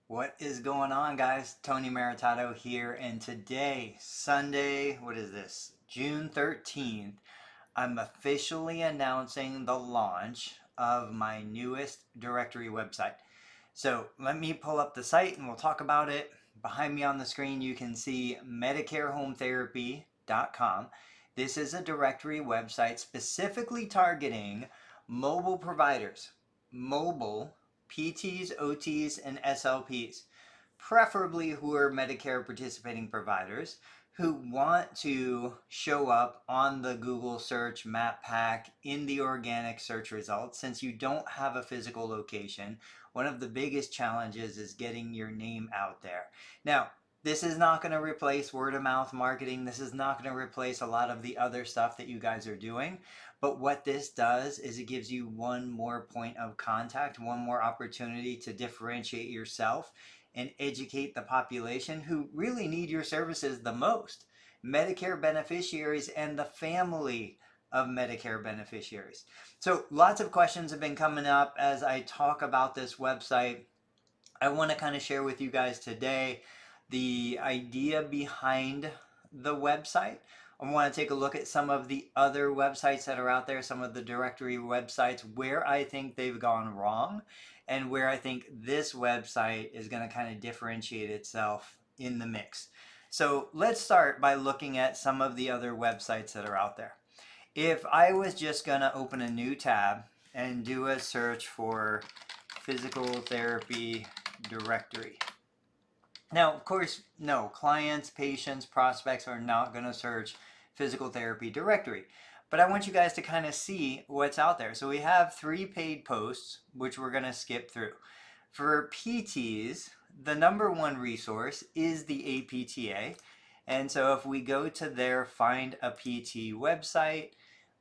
What is going on, guys? Tony Maritato here, and today, Sunday, what is this? June 13th, I'm officially announcing the launch of my newest directory website. So let me pull up the site and we'll talk about it. Behind me on the screen, you can see MedicareHomeTherapy.com. This is a directory website specifically targeting mobile providers, mobile PTs, OTs, and SLPs, preferably who are Medicare participating providers who want to show up on the Google search map pack in the organic search results. Since you don't have a physical location, one of the biggest challenges is getting your name out there. Now, this is not going to replace word of mouth marketing. This is not going to replace a lot of the other stuff that you guys are doing. But what this does is it gives you one more point of contact, one more opportunity to differentiate yourself and educate the population who really need your services the most. Medicare beneficiaries and the family of Medicare beneficiaries. So lots of questions have been coming up as I talk about this website. I want to kind of share with you guys today the idea behind the website. I want to take a look at some of the other websites that are out there, some of the directory websites where I think they've gone wrong and where I think this website is going to kind of differentiate itself in the mix. So let's start by looking at some of the other websites that are out there. If I was just going to open a new tab and do a search for physical therapy directory. Now, of course, no, clients, patients, prospects are not going to search physical therapy directory. But I want you guys to kind of see what's out there. So we have 3 paid posts, which we're going to skip through. For PTs, the number one resource is the APTA. And so if we go to their Find a PT website,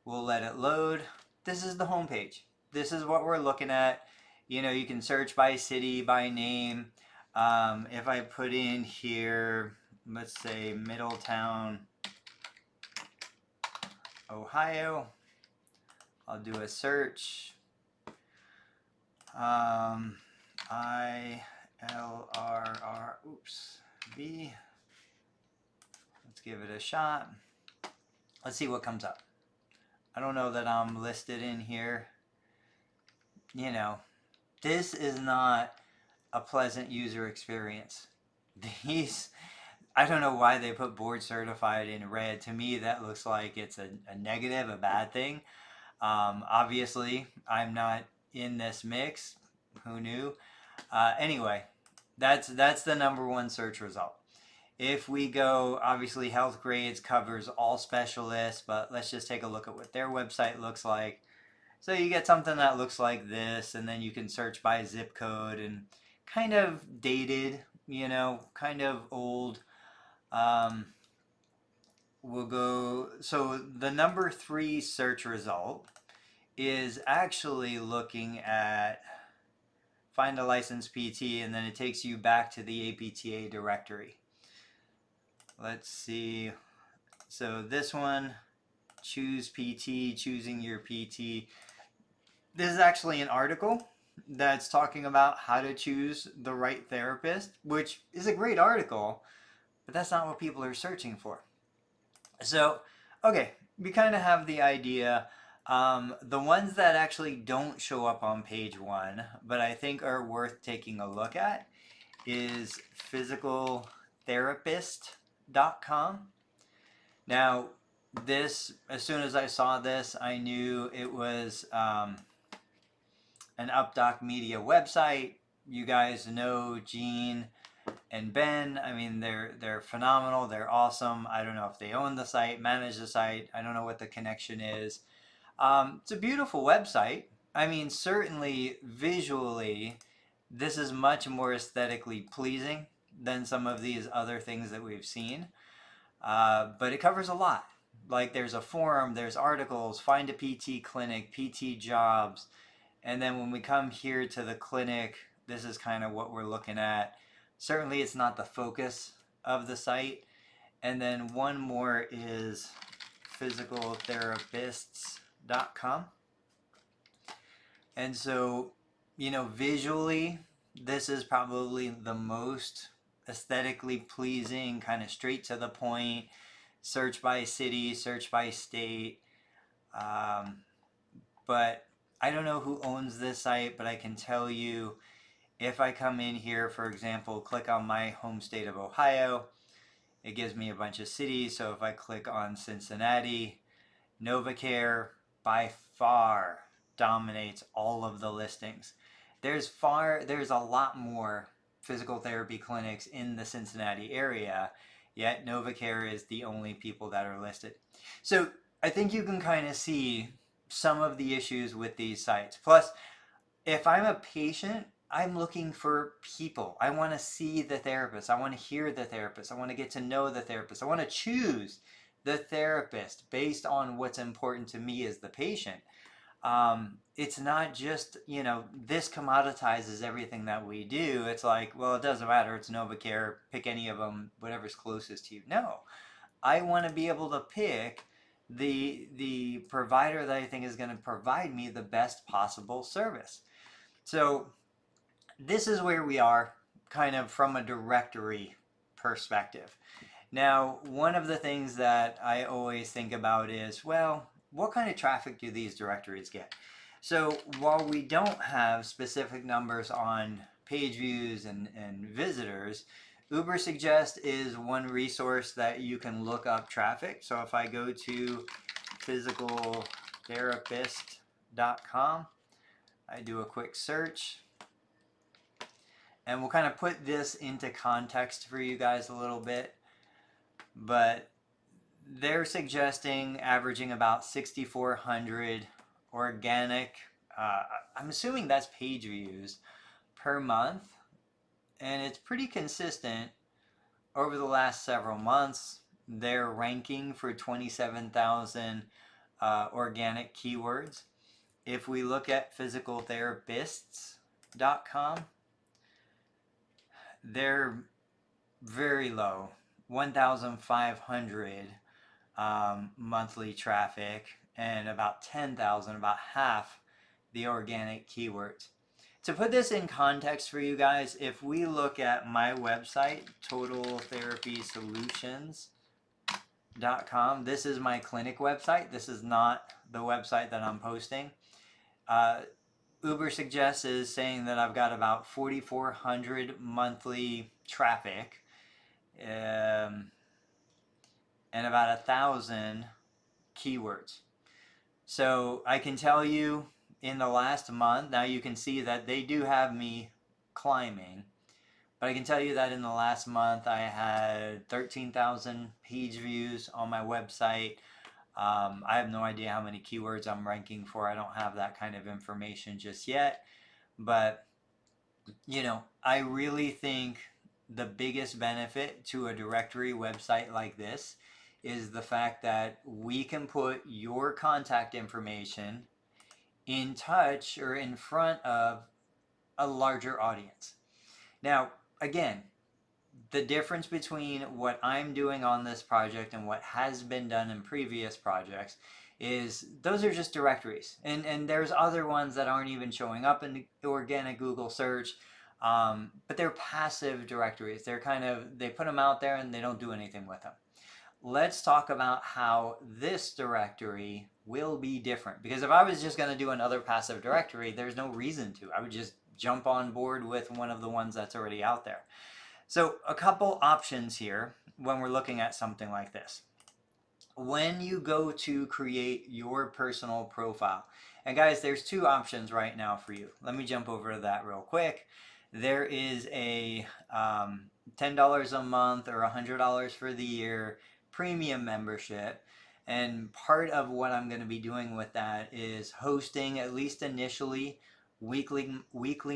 we'll let it load. This is the homepage. This is what we're looking at. You know, you can search by city, by name. If I put in here, let's say Middletown, Ohio, I'll do a search. B. Let's give it a shot. Let's see what comes up. I don't know that I'm listed in here. You know, this is not a pleasant user experience. These, I don't know why they put board certified in red. To me, that looks like it's a negative, a bad thing. Obviously, I'm not in this mix. Who knew? Anyway, that's the number one search result. If we go, obviously Health Grades covers all specialists, but let's just take a look at what their website looks like. So you get something that looks like this, and then you can search by zip code and kind of dated, you know, kind of old. We'll go, so the number 3 search result is actually looking at find a licensed PT, and then it takes you back to the APTA directory. Let's see. So this one, choose PT, choosing your PT. This is actually an article that's talking about how to choose the right therapist, which is a great article, but that's not what people are searching for. So, okay, we kind of have the idea. The ones that actually don't show up on page 1, but I think are worth taking a look at, is physicaltherapist.com. Now, this, as soon as I saw this, I knew it was an UpDoc Media website. You guys know Gene and Ben. I mean, they're phenomenal. They're awesome. I don't know if they own the site, manage the site. I don't know what the connection is. It's a beautiful website. I mean, certainly visually, this is much more aesthetically pleasing than some of these other things that we've seen. But it covers a lot. Like there's a forum, there's articles, find a PT clinic, PT jobs. And then when we come here to the clinic, this is kind of what we're looking at. Certainly it's not the focus of the site. And then one more is physicaltherapists.com. And so, you know, visually, This is probably the most aesthetically pleasing, kind of straight to the point, search by city, search by state. But I don't know who owns this site, but I can tell you if I come in here, for example, click on my home state of Ohio, it gives me a bunch of cities. So if I click on Cincinnati, NovaCare by far dominates all of the listings. There's a lot more physical therapy clinics in the Cincinnati area, yet NovaCare is the only people that are listed. So I think you can kind of see some of the issues with these sites. Plus, if I'm a patient, I'm looking for people. I want to see the therapist. I want to hear the therapist. I want to get to know the therapist. I want to choose the therapist based on what's important to me as the patient. It's not just, this commoditizes everything that we do. It's like, well, it doesn't matter. It's NovaCare. Pick any of them, whatever's closest to you. No, I want to be able to pick the provider that I think is going to provide me the best possible service. So this is where we are kind of from a directory perspective. Now, one of the things that I always think about is, well, what kind of traffic do these directories get? So while we don't have specific numbers on page views and visitors, Ubersuggest is one resource that you can look up traffic. So if I go to physicaltherapist.com, I do a quick search, and we'll kind of put this into context for you guys a little bit. But they're suggesting averaging about 6,400 organic, I'm assuming that's page views, per month. And it's pretty consistent over the last several months. They're ranking for 27,000 organic keywords. If we look at physicaltherapists.com, they're very low, 1,500 monthly traffic, and about 10,000, about half the organic keywords. To put this in context for you guys, if we look at my website, totaltherapysolutions.com, this is my clinic website. This is not the website that I'm posting. Ubersuggest is saying that I've got about 4,400 monthly traffic, and about 1,000 keywords. So I can tell you in the last month, now you can see that they do have me climbing, but I can tell you that in the last month I had 13,000 page views on my website. I have no idea how many keywords I'm ranking for. I don't have that kind of information just yet, but I really think the biggest benefit to a directory website like this is the fact that we can put your contact information in touch or in front of a larger audience. Now, again, the difference between what I'm doing on this project and what has been done in previous projects is those are just directories. And there's other ones that aren't even showing up in the organic Google search, but they're passive directories. They put them out there and they don't do anything with them. Let's talk about how this directory will be different. Because if I was just going to do another passive directory, there's no reason to. I would just jump on board with one of the ones that's already out there. So a couple options here when we're looking at something like this. When you go to create your personal profile, and guys, there's two options right now for you. Let me jump over to that real quick. There is a $10 a month or $100 for the year premium membership, and part of what I'm going to be doing with that is hosting, at least initially, weekly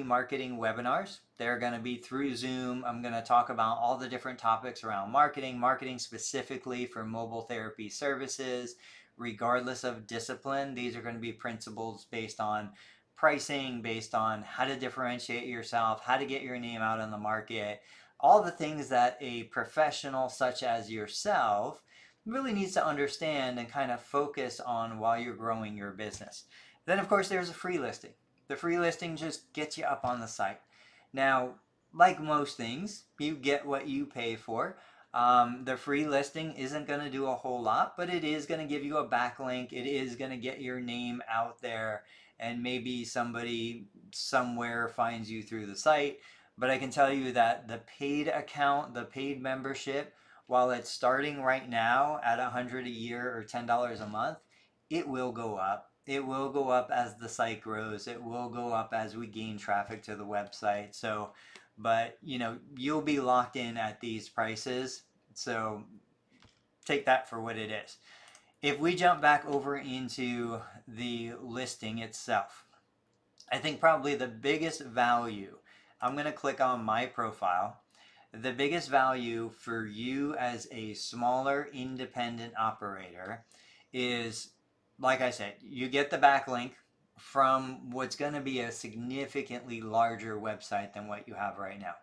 marketing webinars. They're going to be through Zoom. I'm going to talk about all the different topics around marketing specifically for mobile therapy services, regardless of discipline. These are going to be principles based on pricing, based on how to differentiate yourself, how to get your name out on the market, all the things that a professional such as yourself really needs to understand and kind of focus on while you're growing your business. Then, of course, there's a free listing. The free listing just gets you up on the site. Now, like most things, you get what you pay for. The free listing isn't going to do a whole lot, but it is going to give you a backlink. It is going to get your name out there, and maybe somebody somewhere finds you through the site. But I can tell you that the paid account, the paid membership, while it's starting right now at $100 a year or $10 a month, it will go up. It will go up as the site grows. It will go up as we gain traffic to the website. So, but you'll be locked in at these prices. So take that for what it is. If we jump back over into the listing itself, I think probably the biggest value, I'm going to click on my profile. The biggest value for you as a smaller independent operator is, like I said, you get the backlink from what's going to be a significantly larger website than what you have right now.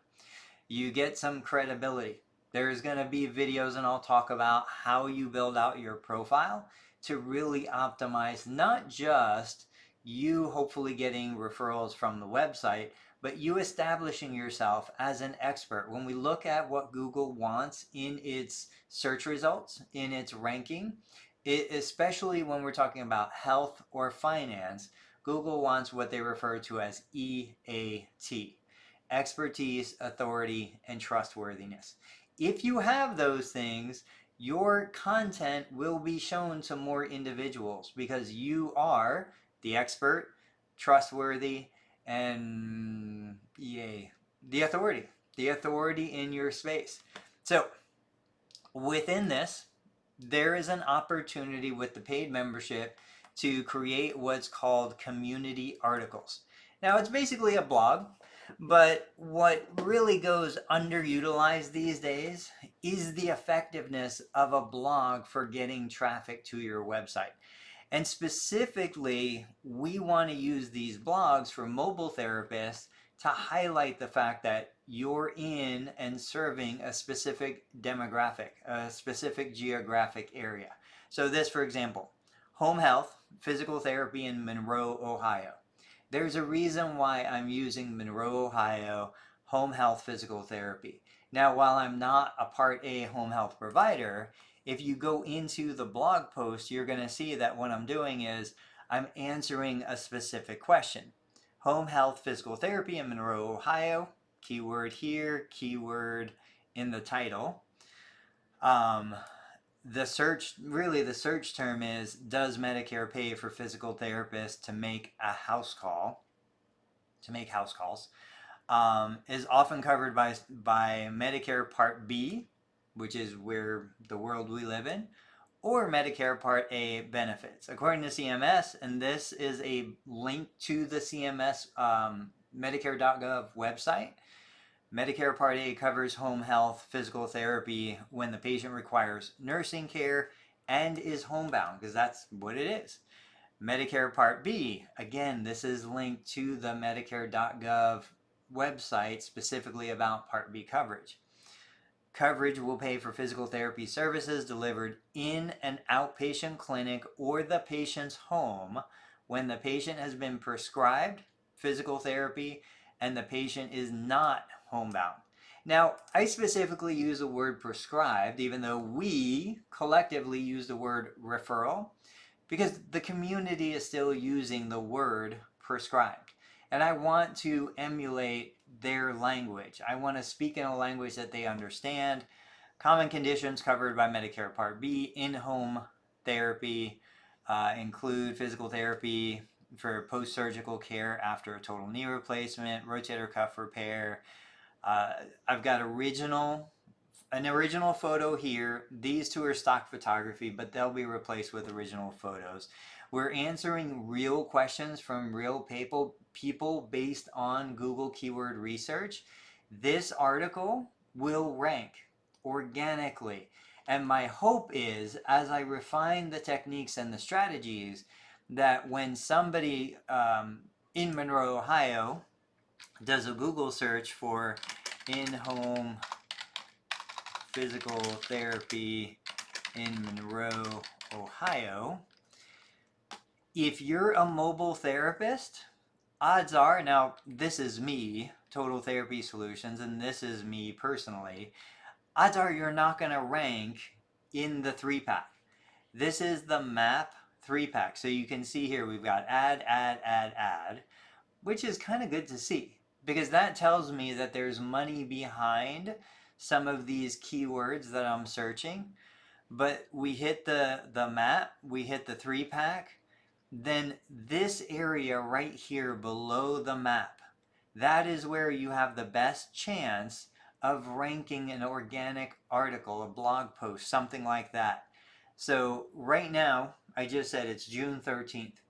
You get some credibility. There's going to be videos, and I'll talk about how you build out your profile to really optimize not just you hopefully getting referrals from the website, but you establishing yourself as an expert. When we look at what Google wants in its search results, in its ranking, especially when we're talking about health or finance, Google wants what they refer to as EAT: expertise, authority, and trustworthiness. If you have those things, your content will be shown to more individuals because you are the expert, trustworthy, and the authority in your space. So within this, there is an opportunity with the paid membership to create what's called community articles. Now, it's basically a blog, but what really goes underutilized these days is the effectiveness of a blog for getting traffic to your website. And specifically, we want to use these blogs for mobile therapists to highlight the fact that you're in and serving a specific demographic, a specific geographic area. So this, for example, home health, physical therapy in Monroe, Ohio. There's a reason why I'm using Monroe, Ohio, home health physical therapy. Now, while I'm not a Part A home health provider, if you go into the blog post, you're going to see that what I'm doing is I'm answering a specific question. Home health physical therapy in Monroe, Ohio. Keyword here, keyword in the title. The search term is, does Medicare pay for physical therapists to make house calls? Is often covered by Medicare Part B, which is where the world we live in, or Medicare Part A benefits. According to CMS, and this is a link to the CMS Medicare.gov website, Medicare Part A covers home health physical therapy when the patient requires nursing care and is homebound, because that's what it is. Medicare Part B, again, this is linked to the Medicare.gov website specifically about Part B coverage. Coverage will pay for physical therapy services delivered in an outpatient clinic or the patient's home when the patient has been prescribed physical therapy and the patient is not homebound. Now, I specifically use the word prescribed, even though we collectively use the word referral, because the community is still using the word prescribed. And I want to emulate their language. I want to speak in a language that they understand. Common conditions covered by Medicare Part B in-home therapy include physical therapy for post-surgical care after a total knee replacement, rotator cuff repair. I've got an original photo here. These two are stock photography, but they'll be replaced with original photos. We're answering real questions from real people based on Google keyword research. This article will rank organically. And my hope is, as I refine the techniques and the strategies, that when somebody in Monroe, Ohio, does a Google search for in-home physical therapy in Monroe, Ohio, if you're a mobile therapist, odds are, now this is me total therapy solutions, and this is me personally, odds are you're not going to rank in the 3-pack. This is the map 3-pack. So you can see here we've got add, which is kind of good to see because that tells me that there's money behind some of these keywords that I'm searching. But we hit the map, we hit the 3-pack, then this area right here below the map, that is where you have the best chance of ranking an organic article, a blog post, something like that. So right now, I just said it's June 13th.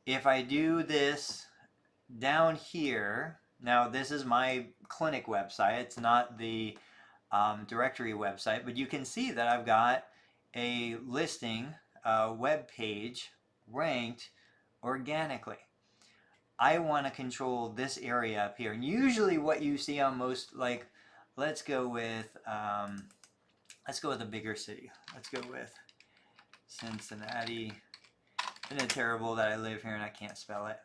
If I do this down here, now this is my clinic website, it's not the directory website, but you can see that I've got a listing, web page ranked organically. I want to control this area up here, and usually what you see on most, like, let's go with a bigger city. Let's go with Cincinnati. Isn't it terrible that I live here and I can't spell it?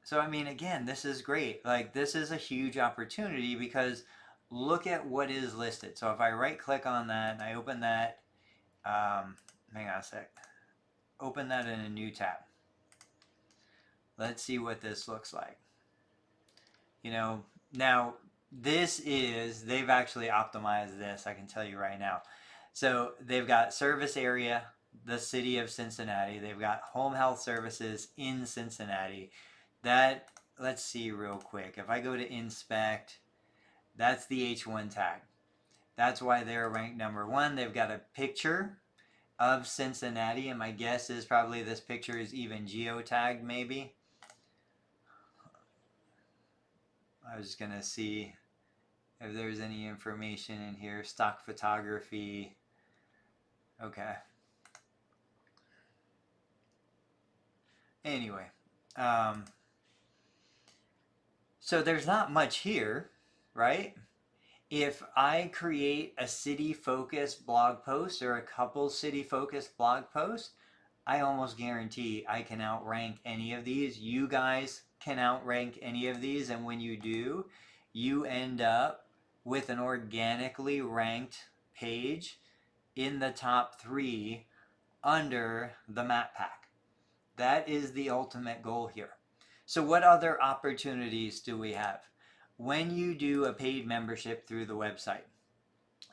So, I mean, again, this is great. Like, this is a huge opportunity because look at what is listed. So if I right click on that and I open that, hang on a sec, open that in a new tab. Let's see what this looks like. You know, now this is, they've actually optimized this, I can tell you right now. So they've got service area, the city of Cincinnati. They've got home health services in Cincinnati. That, let's see real quick. If I go to inspect, that's the H1 tag. That's why they're ranked #1. They've got a picture of Cincinnati, and my guess is probably this picture is even geotagged maybe. I was just going to see if there's any information in here. Stock photography. Okay. Anyway. So there's not much here, right? If I create a city-focused blog post or a couple city-focused blog posts, I almost guarantee I can outrank any of these. You guys can outrank any of these, and when you do, you end up with an organically ranked page in the top 3 under the map pack. That is the ultimate goal here. So what other opportunities do we have? When you do a paid membership through the website,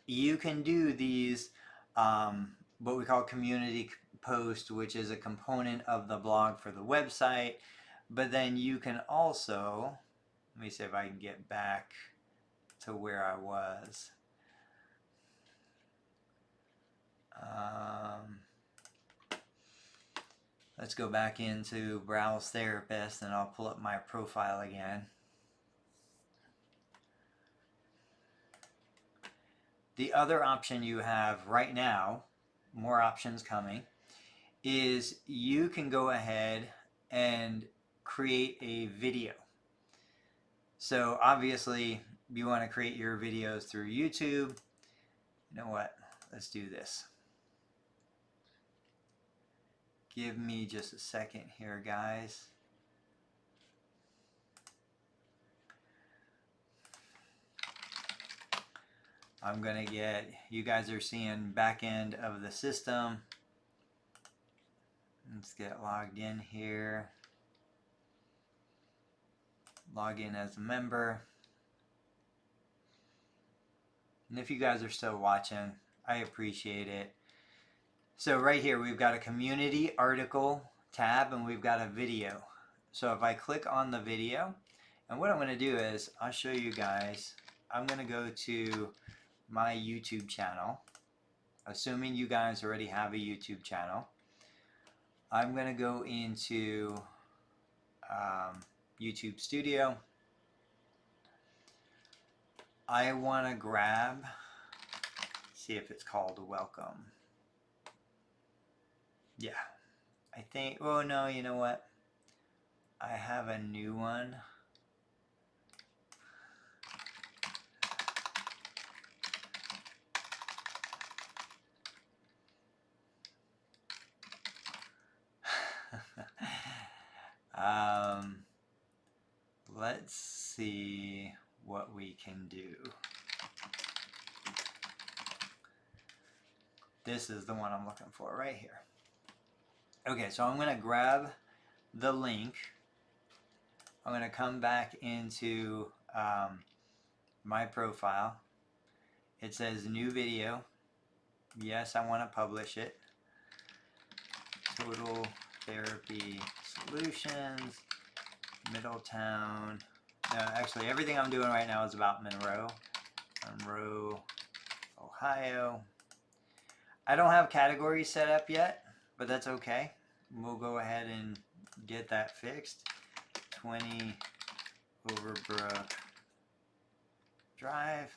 you can do these what we call community post, which is a component of the blog for the website. But then you can also, let me see if I can get back to where I was. Let's go back into Browse Therapist and I'll pull up my profile again. The other option you have right now, more options coming, is you can go ahead and create a video. So obviously you want to create your videos through YouTube. You know what? Let's do this. Give me just a second here, guys. I'm going to get, you guys are seeing back end of the system. Let's get logged in here. Log in as a member. And if you guys are still watching, I appreciate it. So right here we've got a community article tab and we've got a video. So if I click on the video, and what I'm going to do is I'll show you guys. I'm going to go to my YouTube channel, assuming you guys already have a YouTube channel. I'm going to go into YouTube Studio. I want to grab, see if it's called welcome. Yeah, I think, oh no, you know what? I have a new one. Let's see what we can do. This is the one I'm looking for right here. Okay, so I'm going to grab the link. I'm going to come back into my profile. It says new video. Yes, I want to publish it. Total Therapy Solutions, Middletown. No, actually, everything I'm doing right now is about Monroe, Ohio. I don't have categories set up yet, but that's okay. We'll go ahead and get that fixed. 20 Overbrook Drive.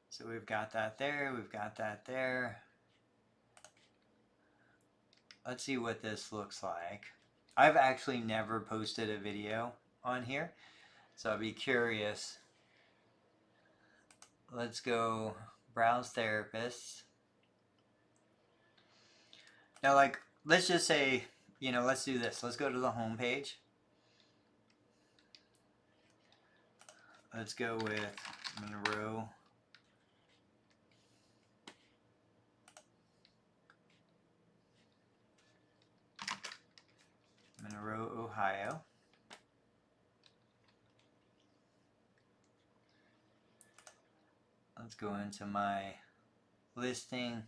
So we've got that there, we've got that there. Let's see what this looks like. I've actually never posted a video on here, so I'll be curious. Let's go browse therapists. Now, like, let's just say, let's do this. Let's go to the home page. Let's go with Monroe. Monroe, Ohio. Let's go into my listing.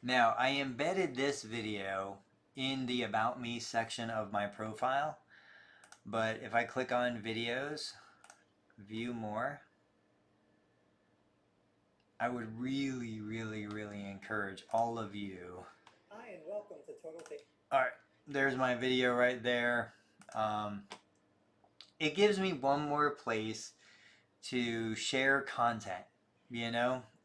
Now, I embedded this video in the About Me section of my profile, but if I click on videos, view more, I would really, really, really encourage all of you. Hi, and welcome to Total Therapy. All right, there's my video right there. It gives me one more place to share content,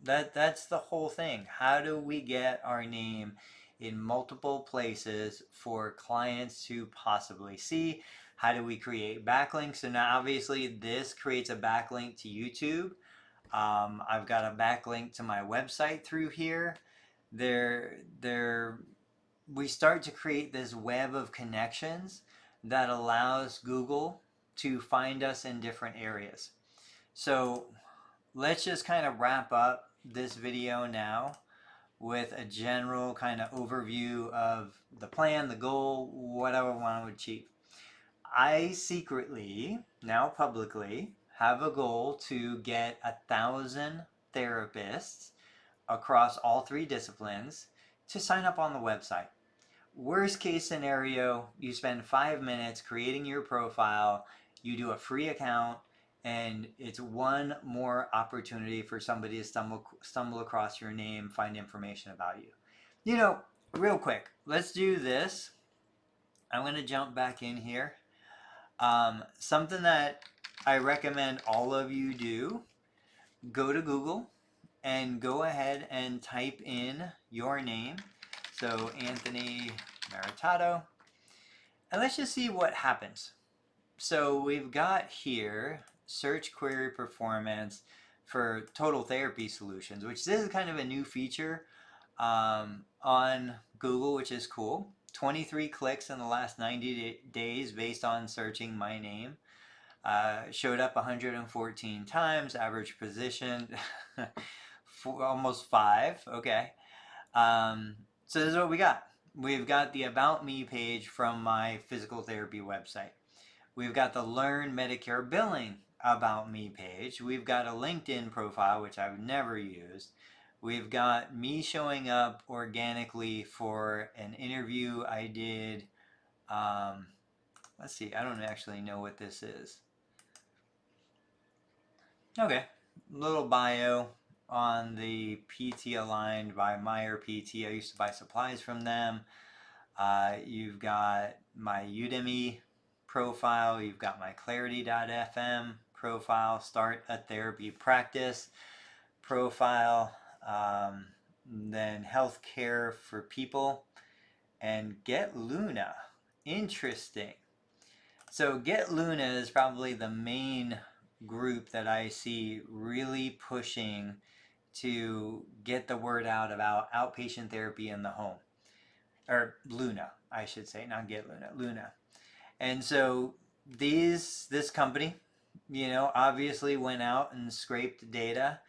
that's the whole thing. How do we get our name in multiple places for clients to possibly see? How do we create backlinks? So now obviously this creates a backlink to YouTube. I've got a backlink to my website through here. We start to create this web of connections that allows Google to find us in different areas. So let's just kind of wrap up this video now with a general kind of overview of the plan, the goal, what I want to achieve. I secretly, now publicly, have a goal to get 1,000 therapists across all 3 disciplines to sign up on the website. Worst case scenario, you spend 5 minutes creating your profile, you do a free account, and it's one more opportunity for somebody to stumble across your name, find information about you. Real quick, let's do this. I'm going to jump back in here. Something that I recommend all of you do, go to Google and go ahead and type in your name. So Anthony Maritato. And let's just see what happens. So we've got here search query performance for Total Therapy Solutions, which this is kind of a new feature on Google, which is cool. 23 clicks in the last 90 days based on searching my name. Showed up 114 times, average position almost 5. Okay. So this is what we got. We've got the About Me page from my physical therapy website. We've got the Learn Medicare Billing About Me page. We've got a LinkedIn profile, which I've never used. We've got me showing up organically for an interview I did. Let's see, I don't actually know what this is. Okay, little bio on the PT aligned by Meyer PT. I used to buy supplies from them. You've got my Udemy profile. You've got my Clarity.fm profile. Start a therapy practice profile. Then healthcare for people. And Get Luna. Interesting. So Get Luna is probably the main group that I see really pushing to get the word out about outpatient therapy in the home. or Luna, I should say, not Get Luna, Luna. And so this company, obviously went out and scraped data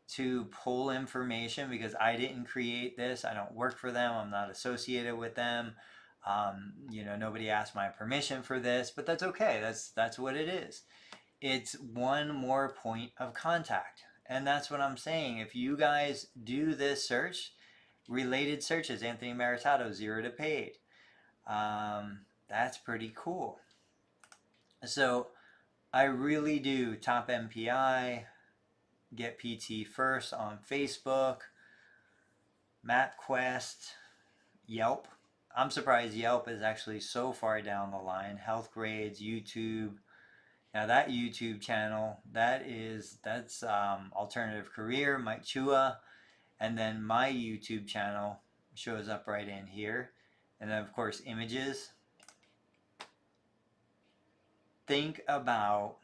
to pull information because I didn't create this. I don't work for them. I'm not associated with them. Nobody asked my permission for this, but that's okay. That's what it is. It's one more point of contact. And that's what I'm saying. If you guys do this search, related searches, Anthony Maritato, 0 to paid. That's pretty cool. So I really do top MPI, get PT first on Facebook, MapQuest, Yelp. I'm surprised Yelp is actually so far down the line. Health Grades, YouTube. Now that YouTube channel, that's Alternative Career, Mike Chua, and then my YouTube channel shows up right in here, and then of course images. Think about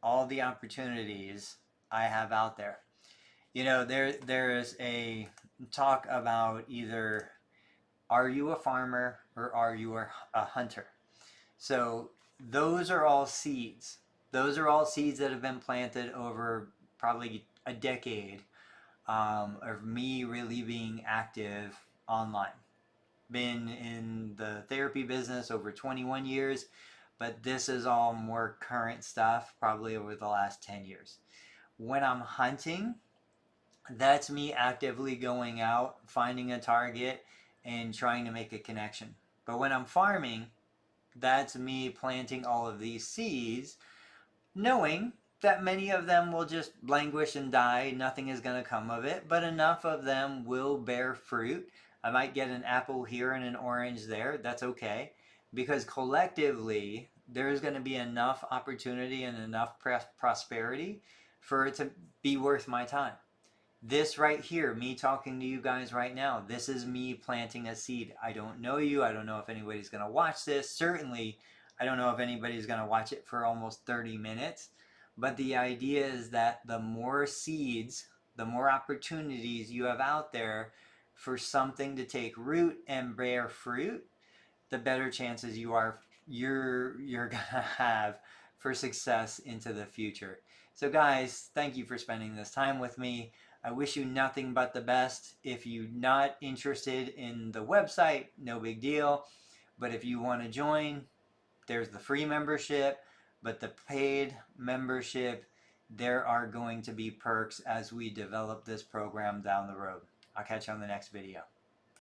all the opportunities I have out there. There's a talk about either are you a farmer or are you a hunter? So those are all seeds. Those are all seeds that have been planted over probably a decade of me really being active online. Been in the therapy business over 21 years, but this is all more current stuff, probably over the last 10 years. When I'm hunting, that's me actively going out, finding a target, and trying to make a connection. But when I'm farming, that's me planting all of these seeds, knowing that many of them will just languish and die. Nothing is going to come of it, but enough of them will bear fruit. I might get an apple here and an orange there. That's okay, because collectively there's going to be enough opportunity and enough prosperity for it to be worth my time. This right here, me talking to you guys right now, this is me planting a seed. I don't know you. I don't know if anybody's going to watch this. Certainly, I don't know if anybody's going to watch it for almost 30 minutes. But the idea is that the more seeds, the more opportunities you have out there for something to take root and bear fruit, the better chances you're gonna have for success into the future. So guys, thank you for spending this time with me. I wish you nothing but the best. If you're not interested in the website, no big deal. But if you want to join, there's the free membership, but the paid membership, there are going to be perks as we develop this program down the road. I'll catch you on the next video.